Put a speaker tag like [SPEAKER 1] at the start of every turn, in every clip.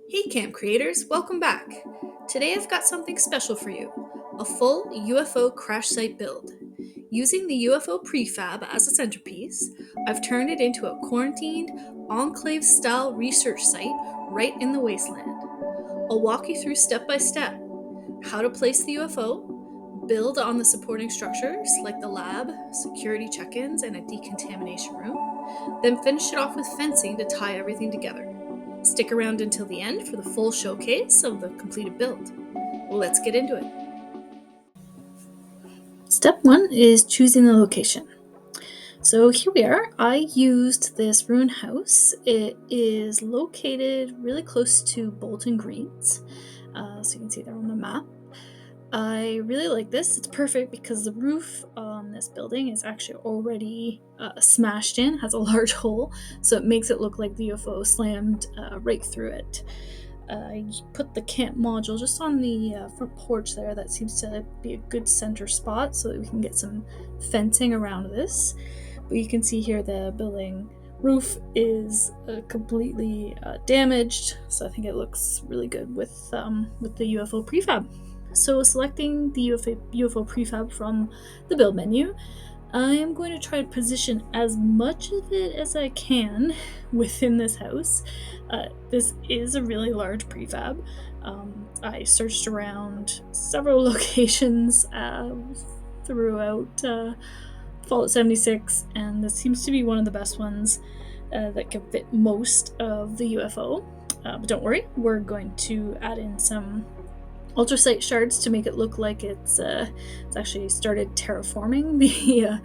[SPEAKER 1] Hey camp creators, welcome back. Today I've got something special for you, a full UFO crash site build. Using the UFO prefab as a centerpiece, I've turned it into a quarantined, enclave-style research site right in the wasteland. I'll walk you through step by step how to place the UFO, build on the supporting structures like the lab, security check-ins, and a decontamination room, then finish it off with fencing to tie everything together. Stick around until the end for the full showcase of the completed build. Let's get into it. Step 1 is choosing the location. So here we are. I used this ruin house. It is located really close to Bolton Greens. So you can see there on the map. I really like this. It's perfect because the roof on this building is actually already smashed in, has a large hole, so it makes it look like the UFO slammed right through it. I put the camp module just on the front porch there. That seems to be a good center spot so that we can get some fencing around this. But you can see here the building roof is completely damaged, so I think it looks really good with the UFO prefab. So selecting the UFO prefab from the build menu, I am going to try to position as much of it as I can within this house. This is a really large prefab. I searched around several locations throughout Fallout 76, and this seems to be one of the best ones that can fit most of the UFO. But don't worry, we're going to add in some ultracite shards to make it look like it's actually started terraforming the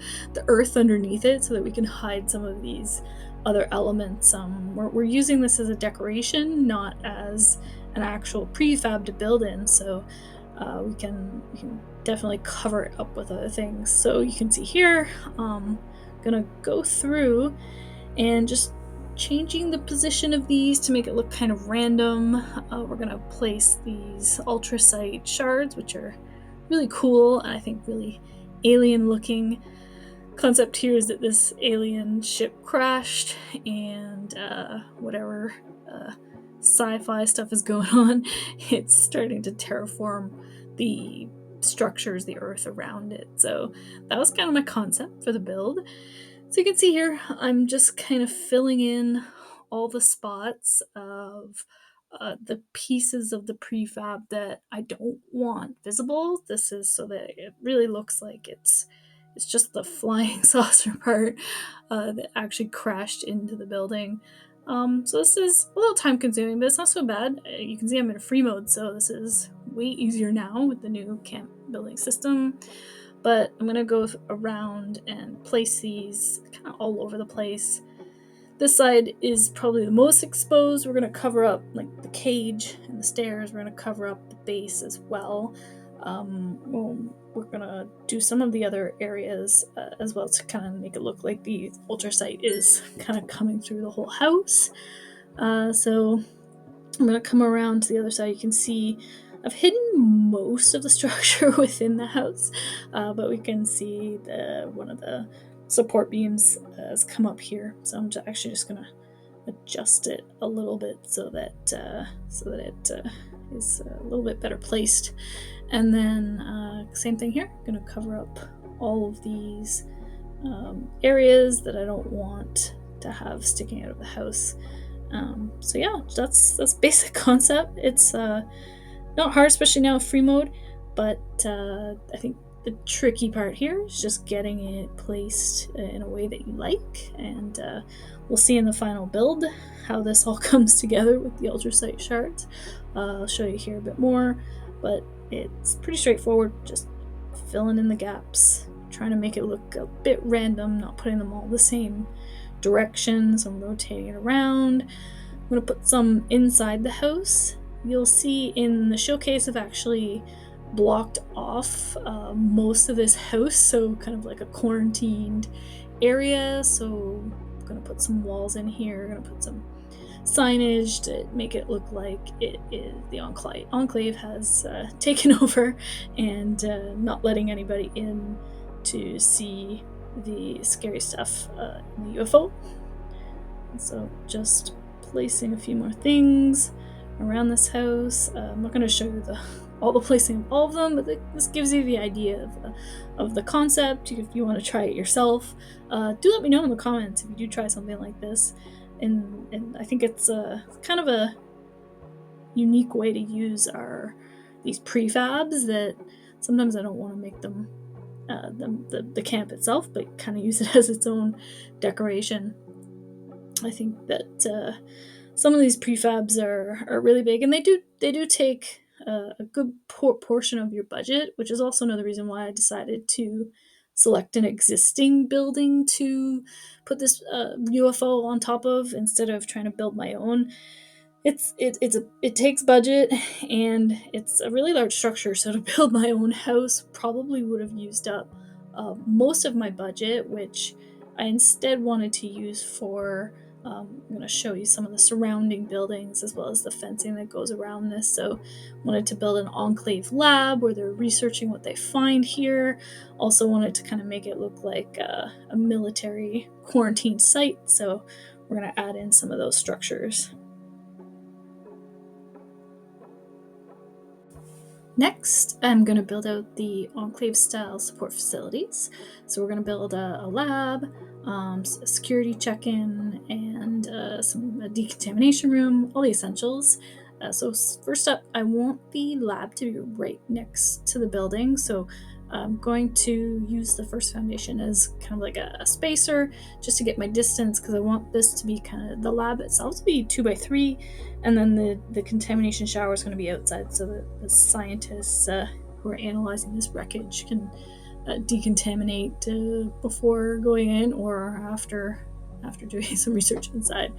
[SPEAKER 1] earth underneath it, so that we can hide some of these other elements. We're using this as a decoration, not as an actual prefab to build in, so we can definitely cover it up with other things. So you can see here, I'm gonna go through and just changing the position of these to make it look kind of random. We're gonna place these ultracite shards, which are really cool and I think really alien looking. Concept here is that this alien ship crashed, and whatever sci-fi stuff is going on, it's starting to terraform the structures, the earth around it. So that was kind of my concept for the build. So you can see here, I'm just kind of filling in all the spots of the pieces of the prefab that I don't want visible. This is so that it really looks like it's just the flying saucer part that actually crashed into the building. So this is a little time consuming, but it's not so bad. You can see I'm in a free mode, so this is way easier now with the new camp building system. But I'm gonna go around and place these kind of all over the place. This side is probably the most exposed. We're gonna cover up like the cage and the stairs. We're gonna cover up the base as well. We're gonna do some of the other areas as well to kind of make it look like the ultracite is kind of coming through the whole house. So I'm gonna come around to the other side. You can see I've hidden most of the structure within the house, but we can see one of the support beams has come up here. So I'm actually just gonna adjust it a little bit so that it is a little bit better placed. And then same thing here. I'm gonna cover up all of these areas that I don't want to have sticking out of the house. So yeah, that's basic concept. It's not hard, especially now with free mode, but I think the tricky part here is just getting it placed in a way that you like, and we'll see in the final build how this all comes together with the ultracite shards. I'll show you here a bit more, but it's pretty straightforward, just filling in the gaps, trying to make it look a bit random, not putting them all the same direction, so I'm rotating it around. I'm going to put some inside the house. You'll see in the showcase I've actually blocked off most of this house, so kind of like a quarantined area. So I'm going to put some walls in here, I'm going to put some signage to make it look like it is the Enclave has taken over and not letting anybody in to see the scary stuff in the UFO. So just placing a few more things around this house. I'm not going to show you all the placing of all of them, but this gives you the idea of the concept. If you want to try it yourself, do let me know in the comments if you do try something like this. And I think it's kind of a unique way to use these prefabs that sometimes I don't want to make them the camp itself, but kind of use it as its own decoration. I think that some of these prefabs are really big, and they do take a good portion of your budget, which is also another reason why I decided to select an existing building to put this UFO on top of instead of trying to build my own. It takes budget, and it's a really large structure, so to build my own house probably would have used up most of my budget, which I instead wanted to use for I'm going to show you some of the surrounding buildings as well as the fencing that goes around this. So wanted to build an enclave lab where they're researching what they find here. Also wanted to kind of make it look like a military quarantine site, so we're going to add in some of those structures. Next, I'm going to build out the Enclave-style support facilities. So we're going to build a lab, a security check-in, and a decontamination room, all the essentials. So first up, I want the lab to be right next to the building. So I'm going to use the first foundation as kind of like a spacer just to get my distance, because I want this to be kind of the lab itself to be 2x3, and then the contamination shower is going to be outside so that the scientists who are analyzing this wreckage can decontaminate before going in or after doing some research inside.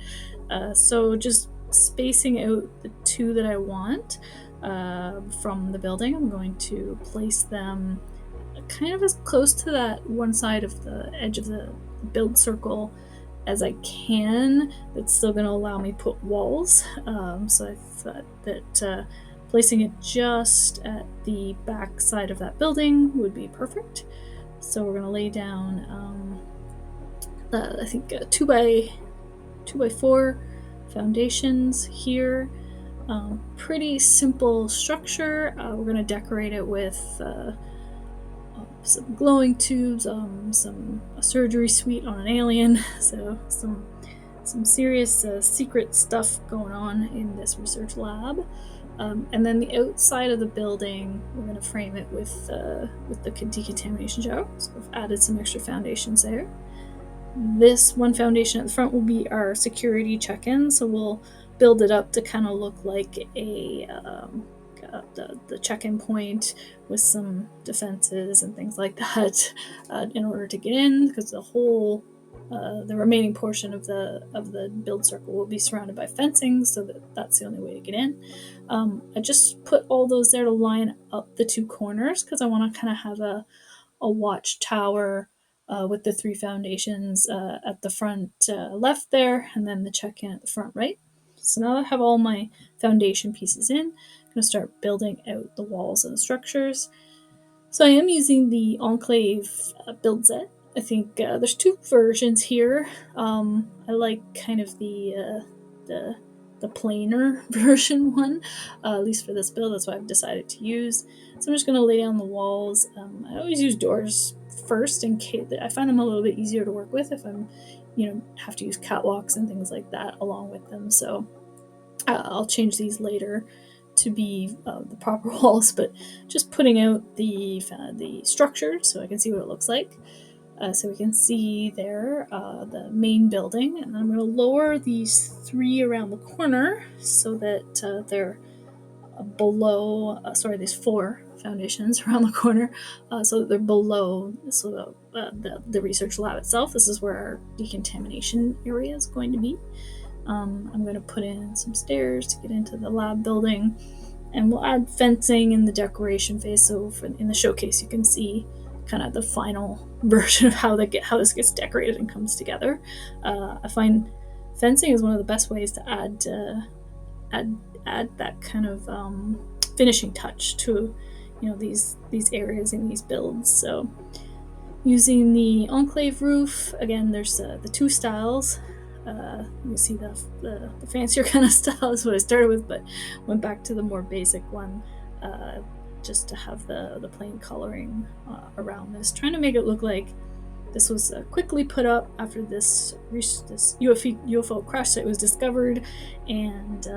[SPEAKER 1] So just spacing out the two that I want from the building, I'm going to place them kind of as close to that one side of the edge of the build circle as I can. That's still going to allow me to put walls. So I thought that placing it just at the back side of that building would be perfect. So we're going to lay down, I think, 2x4 foundations here. Pretty simple structure. We're going to decorate it with some glowing tubes, a surgery suite on an alien, so some serious secret stuff going on in this research lab. And then the outside of the building, we're going to frame it with the decontamination shower. So we've added some extra foundations there. This one foundation at the front will be our security check-in, so we'll build it up to kind of look like the check-in point with some defenses and things like that in order to get in, because the remaining portion of the build circle will be surrounded by fencing, so that's the only way to get in. I just put all those there to line up the two corners because I want to kind of have a watchtower with the three foundations at the front left there, and then the check-in at the front right. So now I have all my foundation pieces in. I'm going to start building out the walls and the structures. So I am using the Enclave build set. I think there's two versions here. I like kind of the plainer version one, at least for this build. That's what I've decided to use. So I'm just going to lay down the walls. I always use doors first in case I find them a little bit easier to work with if I'm, have to use catwalks and things like that along with them. So I'll change these later to be the proper walls, but just putting out the structure so I can see what it looks like. So we can see there the main building, and then I'm going to lower these three around the corner so that they're below, these four foundations around the corner, so that they're below the research lab itself. This is where our decontamination area is going to be. I'm going to put in some stairs to get into the lab building, and we'll add fencing in the decoration phase. So in the showcase, you can see kind of the final version of how this gets decorated and comes together. I find fencing is one of the best ways to add that kind of finishing touch to these areas in these builds. So using the enclave roof, again, there's the two styles. You see the fancier kind of style is what I started with, but went back to the more basic one, just to have the plain coloring around this, trying to make it look like this was quickly put up after this UFO crash site was discovered, and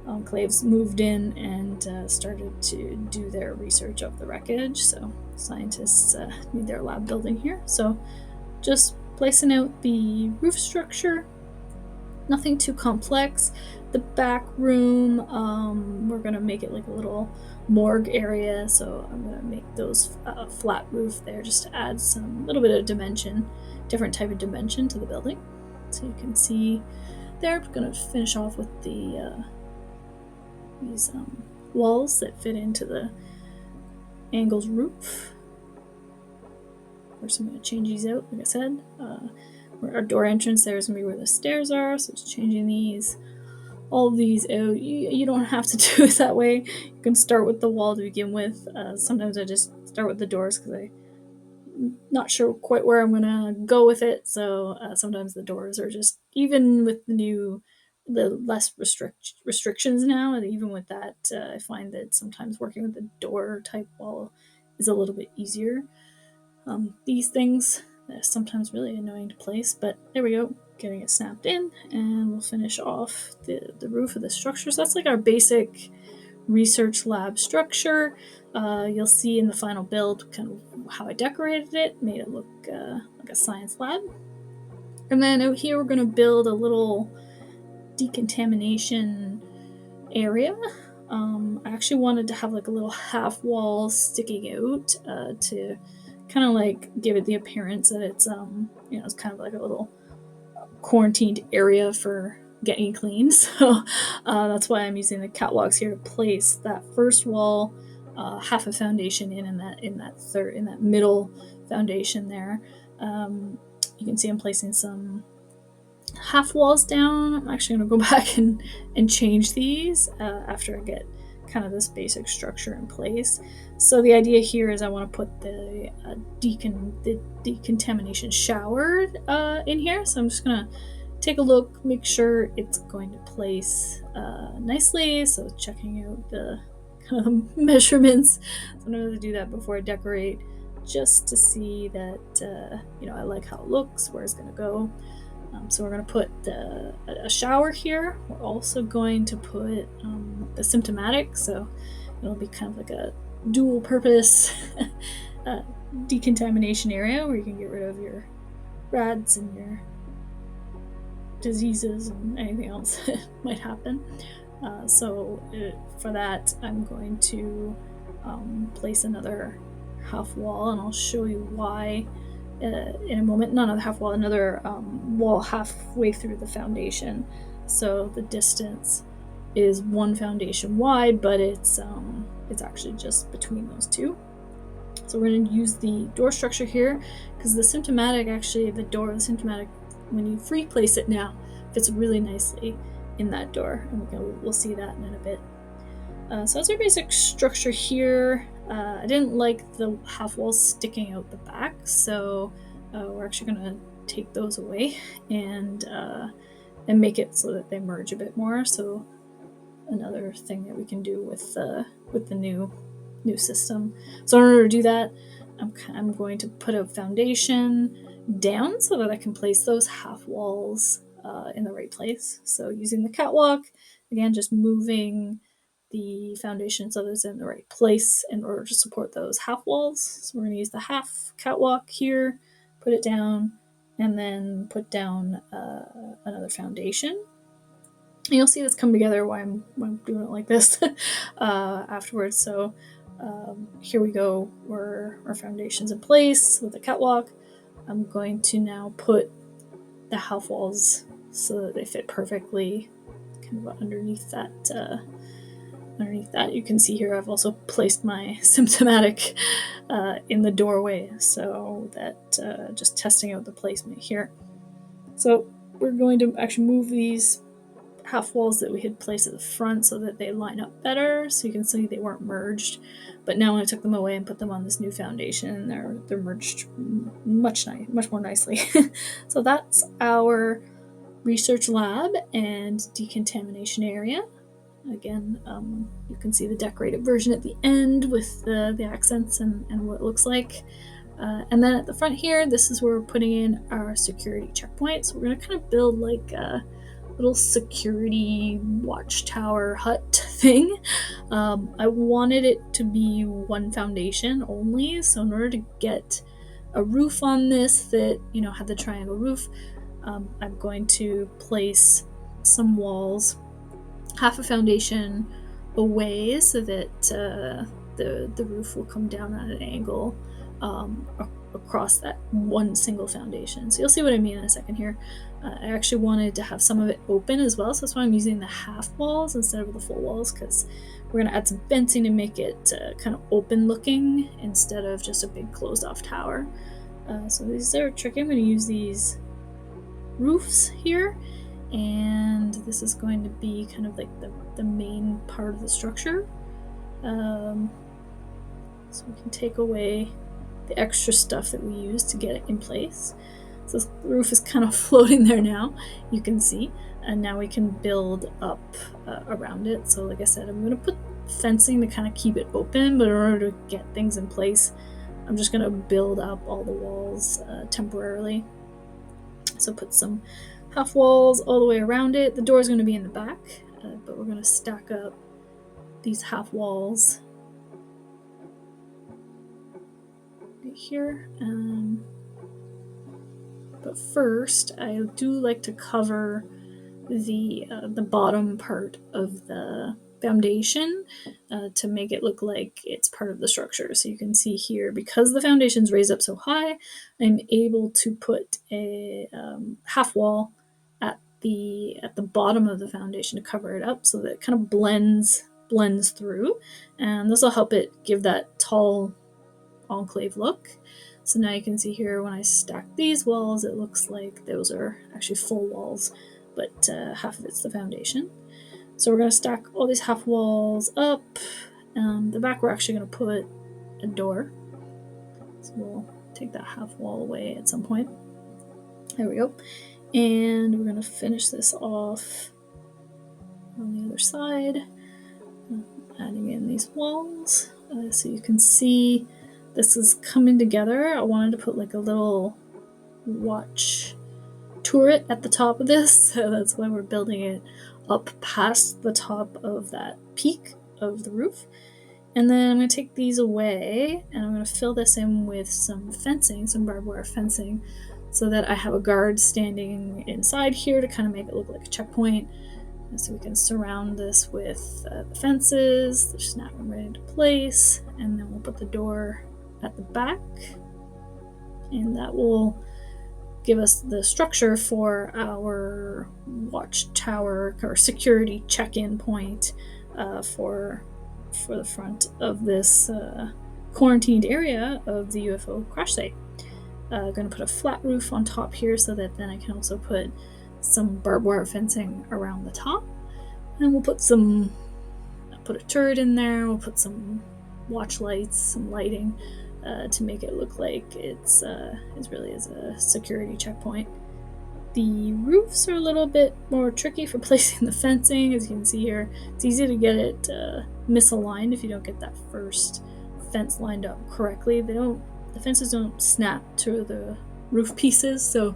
[SPEAKER 1] Enclaves moved in and started to do their research of the wreckage. So scientists need their lab building here. So just placing out the roof structure, nothing too complex. The back room, we're gonna make it like a little morgue area, so I'm gonna make those flat roof there just to add some little bit of dimension, different type of dimension to the building. So you can see there. I'm gonna finish off with these walls that fit into the angles roof. Of course, I'm gonna change these out, like I said. Our door entrance there is gonna be where the stairs are, so just changing these. All of these out. You don't have to do it that way. You can start with the wall to begin with. Sometimes I just start with the doors because I'm not sure quite where I'm gonna go with it. So sometimes the doors are just, even with the less restrictions now, and even with that, I find that sometimes working with the door type wall is a little bit easier. These things are sometimes really annoying to place, but there we go, getting it snapped in, and we'll finish off the roof of the structure. So that's like our basic research lab structure. You'll see in the final build kind of how I decorated it, made it look like a science lab. And then out here we're going to build a little decontamination area. I actually wanted to have like a little half wall sticking out to kind of like give it the appearance that it's it's kind of like a little quarantined area for getting clean. So that's why I'm using the catwalks here to place that first wall, half a foundation in that middle foundation there. You can see I'm placing some half walls down. I'm actually going to go back and change these after I get kind of this basic structure in place. So the idea here is I want to put the decontamination shower in here. So I'm just going to take a look, make sure it's going to place nicely. So checking out the kind of measurements. Sometimes I do that before I decorate, just to see that I like how it looks, where it's going to go. So we're going to put a shower here. We're also going to put the symptomatic, so it'll be kind of like a dual purpose decontamination area where you can get rid of your rads and your diseases and anything else that might happen. For that, I'm going to place another half wall, and I'll show you why in a moment. Not another half wall, another wall halfway through the foundation. So the distance is one foundation wide, but it's actually just between those two. So we're going to use the door structure here because the symptomatic, actually the symptomatic, when you free place it now, fits really nicely in that door, and we'll see that in a bit. So that's our basic structure here. I didn't like the half walls sticking out the back, so we're actually going to take those away and make it so that they merge a bit more. So another thing that we can do with the new system. So in order to do that, I'm going to put a foundation down so that I can place those half walls in the right place. So using the catwalk, again, just moving the foundation so that it's in the right place in order to support those half walls. So we're going to use the half catwalk here, put it down, and then put down another foundation. And you'll see this come together why I'm doing it like this afterwards. So here we go, where our foundation's in place with the catwalk. I'm going to now put the half walls so that they fit perfectly kind of underneath that. You can see here I've also placed my symptomatic in the doorway, so that just testing out the placement here. So we're going to actually move these half walls that we had placed at the front so that they line up better, so you can see they weren't merged. But now when I took them away and put them on this new foundation, they're merged much more nicely. So that's our research lab and decontamination area. Again, you can see the decorated version at the end with the accents and what it looks like. And then at the front here, this is where we're putting in our security checkpoint. So we're going to kind of build like a little security watchtower hut thing. I wanted it to be one foundation only. So in order to get a roof on this that, had the triangle roof, I'm going to place some walls half a foundation away so that the roof will come down at an angle across that one single foundation. So you'll see what I mean in a second here. I actually wanted to have some of it open as well, so that's why I'm using the half walls instead of the full walls, because we're going to add some fencing to make it kind of open looking instead of just a big closed off tower. So these are tricky. I'm going to use these roofs here, and this is going to be kind of like the main part of the structure. So we can take away the extra stuff that we use to get it in place. So the roof is kind of floating there now, you can see, and now we can build up around it. So like I said, I'm going to put fencing to kind of keep it open, but in order to get things in place, I'm just going to build up all the walls temporarily. So put some half walls all the way around it. The door is going to be in the back, but we're going to stack up these half walls right here. But first, I do like to cover the bottom part of the foundation to make it look like it's part of the structure. So you can see here, because the foundation's raised up so high, I'm able to put a half wall at the bottom of the foundation to cover it up, so that it kind of blends through, and this will help it give that tall enclave look. So now you can see here, when I stack these walls, it looks like those are actually full walls, but half of it's the foundation. So we're going to stack all these half walls up. The back, we're actually going to put a door. So we'll take that half wall away at some point. There we go. And we're going to finish this off on the other side, adding in these walls. So you can see this is coming together. I wanted to put like a little watch turret at the top of this, so that's why we're building it up past the top of that peak of the roof. And then I'm going to take these away, and I'm going to fill this in with some fencing, some barbed wire fencing, so that I have a guard standing inside here to kind of make it look like a checkpoint. And so we can surround this with the fences, snap them right into place, and then we'll put the door at the back, and that will give us the structure for our watchtower or security check-in point for the front of this quarantined area of the UFO crash site. I'm going to put a flat roof on top here, so that then I can also put some barbed wire fencing around the top, and we'll put a turret in there. We'll put some watch lights, some lighting, to make it look like it's really is a security checkpoint. The roofs are a little bit more tricky for placing the fencing. As you can see here, it's easy to get it misaligned if you don't get that first fence lined up correctly. The fences don't snap to the roof pieces, so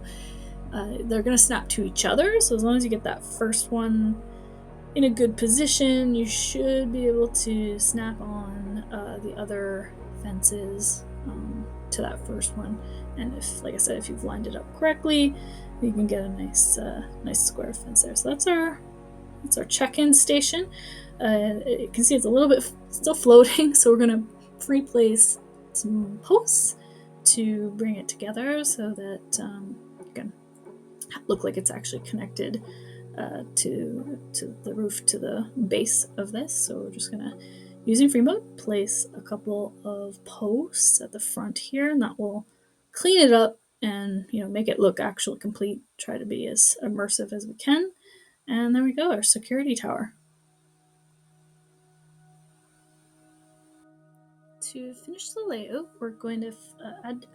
[SPEAKER 1] they're going to snap to each other. So as long as you get that first one in a good position, you should be able to snap on the other fences to that first one. And if, like I said, if you've lined it up correctly, you can get a nice square fence there. So that's our check-in station. You can see it's a little bit still floating, so we're going to free place some posts to bring it together, so that you can look like it's actually connected to the roof, to the base of this. So we're just gonna, using free mode, place a couple of posts at the front here, and that will clean it up and make it look actually complete. Try to be as immersive as we can. And there we go, our security tower. To finish the layout, we're going to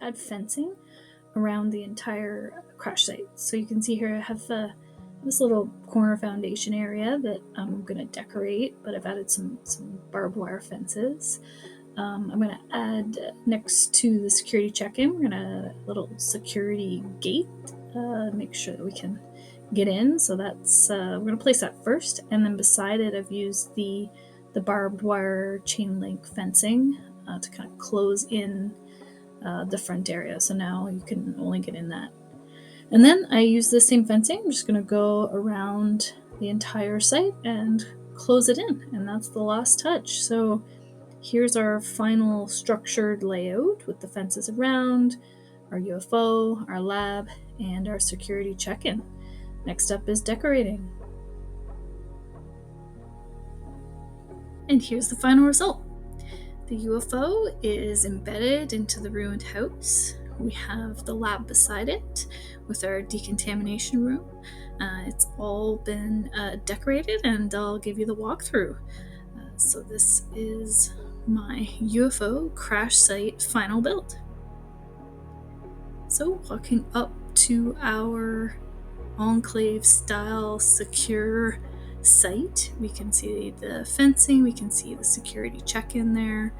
[SPEAKER 1] add fencing around the entire crash site. So you can see here I have this little corner foundation area that I'm going to decorate, but I've added some barbed wire fences. I'm going to add next to the security check-in, we're going to a little security gate, make sure that we can get in. So that's we're going to place that first, and then beside it I've used the barbed wire chain link fencing to kind of close in the front area. So now you can only get in that. And then I use the same fencing. I'm just going to go around the entire site and close it in. And that's the last touch. So here's our final structured layout with the fences around, our UFO, our lab, and our security check-in. Next up is decorating. And here's the final result. The UFO is embedded into the ruined house. We have the lab beside it with our decontamination room. It's all been decorated, and I'll give you the walkthrough. So this is my UFO Crash Site final build. So walking up to our Enclave-style secure site, we can see the fencing, we can see the security check-in there.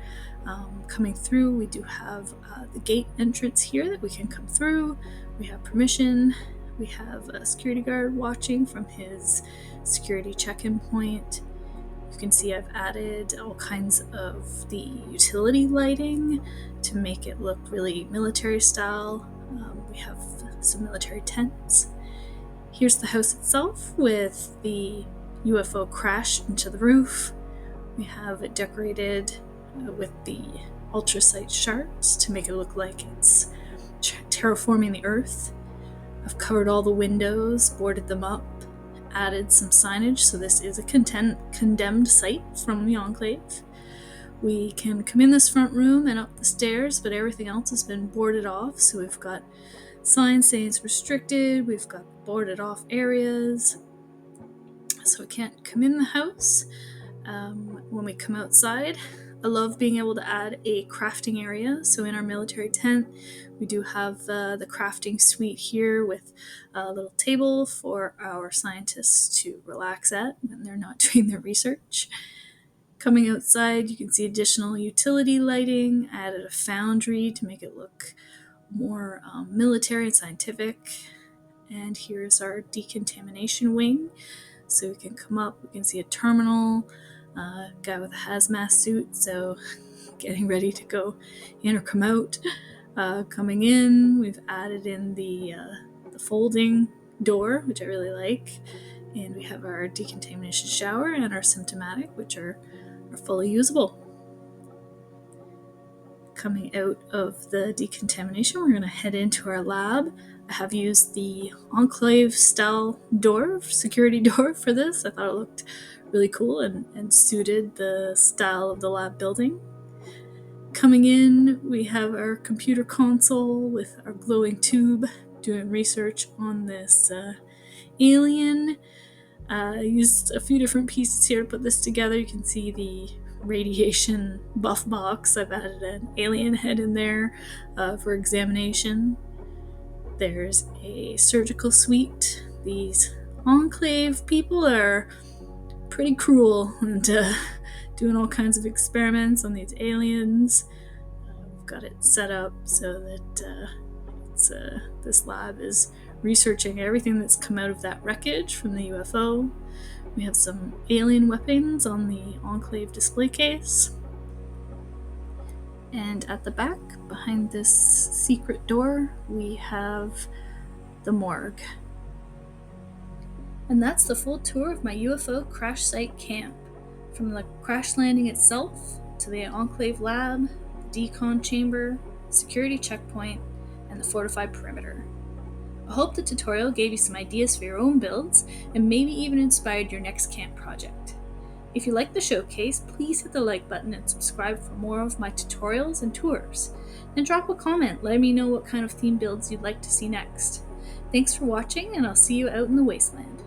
[SPEAKER 1] Coming through, we do have the gate entrance here that we can come through. We have permission. We have a security guard watching from his security check-in point. You can see I've added all kinds of the utility lighting to make it look really military style. We have some military tents. Here's the house itself with the UFO crash into the roof. We have it decorated with the ultracite shards to make it look like it's terraforming the earth. I've covered all the windows, boarded them up, added some signage, so this is a condemned site from the Enclave. We can come in this front room and up the stairs, but everything else has been boarded off, so we've got signs saying it's restricted, we've got boarded off areas, so we can't come in the house. When we come outside, I love being able to add a crafting area. So in our military tent, we do have the crafting suite here with a little table for our scientists to relax at when they're not doing their research. Coming outside, you can see additional utility lighting. I added a foundry to make it look more military and scientific. And here's our decontamination wing. So we can come up, we can see a terminal, guy with a hazmat suit, so getting ready to go in or come out. Coming in, we've added in the folding door, which I really like. And we have our decontamination shower and our symptomatic, which are fully usable. Coming out of the decontamination, we're going to head into our lab. I have used the Enclave-style door, security door for this. I thought it looked really cool and suited the style of the lab building. Coming in, we have our computer console with our glowing tube, doing research on this alien. I used a few different pieces here to put this together. You can see the radiation buff box. I've added an alien head in there for examination. There's a surgical suite. These Enclave people are pretty cruel and doing all kinds of experiments on these aliens. We've got it set up so that this lab is researching everything that's come out of that wreckage from the UFO. We have some alien weapons on the Enclave display case. And at the back, behind this secret door, we have the morgue. And that's the full tour of my UFO Crash Site CAMP. From the crash landing itself, to the Enclave lab, the decon chamber, security checkpoint, and the fortified perimeter. I hope the tutorial gave you some ideas for your own builds, and maybe even inspired your next camp project. If you liked the showcase, please hit the like button and subscribe for more of my tutorials and tours. And drop a comment letting me know what kind of theme builds you'd like to see next. Thanks for watching, and I'll see you out in the wasteland.